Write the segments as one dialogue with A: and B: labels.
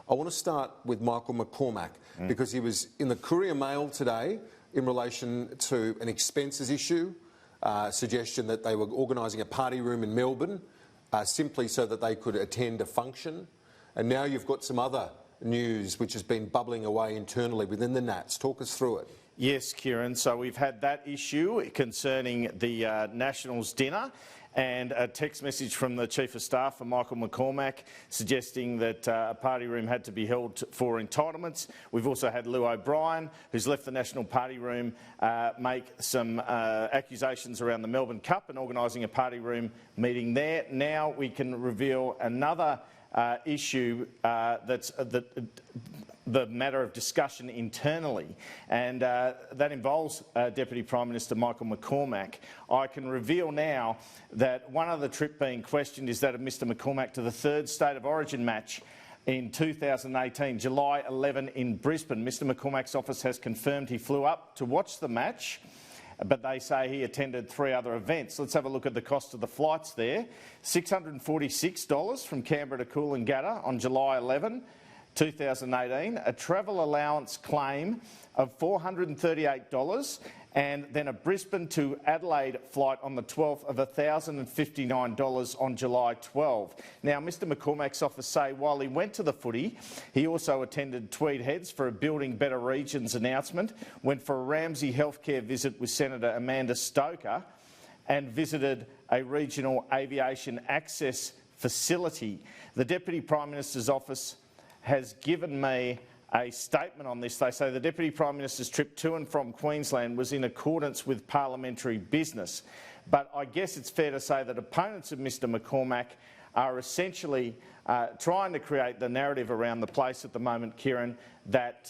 A: I want to start with Michael McCormack because he was in the Courier Mail today in relation to an expenses issue, suggestion that they were organising a party room in Melbourne simply so that they could attend a function. And now you've got some other news which has been bubbling away internally within the Nats. Talk us through it.
B: Yes, Kieran. So we've had that issue concerning the Nationals dinner and a text message from the Chief of Staff for Michael McCormack suggesting that a party room had to be held for entitlements. We've also had Lou O'Brien, who's left the National Party Room, make some accusations around the Melbourne Cup and organising a party room meeting there. Now we can reveal another issue that's the matter of discussion internally, and that involves Deputy Prime Minister Michael McCormack. I can reveal now that one other trip being questioned is that of Mr McCormack to the third State of Origin match in 2018, July 11 in Brisbane. Mr McCormack's office has confirmed he flew up to watch the match, but they say he attended 3 other events. Let's have a look at the cost of the flights there. $646 from Canberra to Coolangatta on July 11, 2018, a travel allowance claim of $438, and then a Brisbane to Adelaide flight on the 12th of $1,059 on July 12. Now, Mr McCormack's office say while he went to the footy, he also attended Tweed Heads for a Building Better Regions announcement, went for a Ramsay Healthcare visit with Senator Amanda Stoker, and visited a regional aviation access facility. The Deputy Prime Minister's office has given me a statement on this. They say the Deputy Prime Minister's trip to and from Queensland was in accordance with parliamentary business. But I guess it's fair to say that opponents of Mr McCormack are essentially trying to create the narrative around the place at the moment, Kieran, that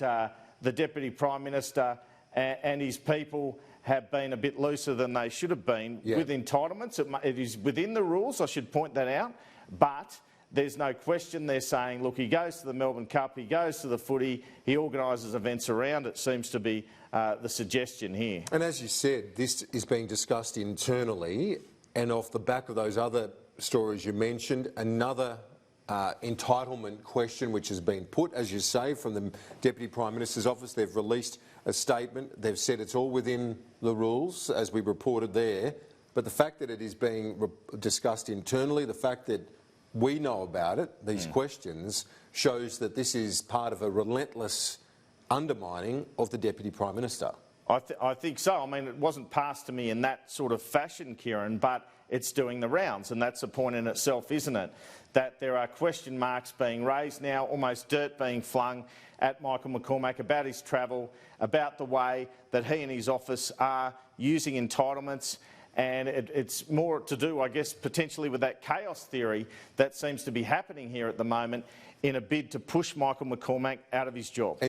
B: the Deputy Prime Minister and his people have been a bit looser than they should have been with entitlements. It is within the rules, I should point that out, but there's no question they're saying, look, he goes to the Melbourne Cup, he goes to the footy, he organises events around it, seems to be the suggestion here.
A: And as you said, this is being discussed internally, and off the back of those other stories you mentioned, another entitlement question which has been put, as you say, from the Deputy Prime Minister's office. They've released a statement. They've said it's all within the rules, as we reported there. But the fact that it is being discussed internally, the fact that we know about it, these questions, shows that this is part of a relentless undermining of the Deputy Prime Minister.
B: I think so. I mean, it wasn't passed to me in that sort of fashion, Kieran, but it's doing the rounds, and that's a point in itself, isn't it? That there are question marks being raised now, almost dirt being flung at Michael McCormack about his travel, about the way that he and his office are using entitlements. And it's more to do, I guess, potentially with that chaos theory that seems to be happening here at the moment in a bid to push Michael McCormack out of his job.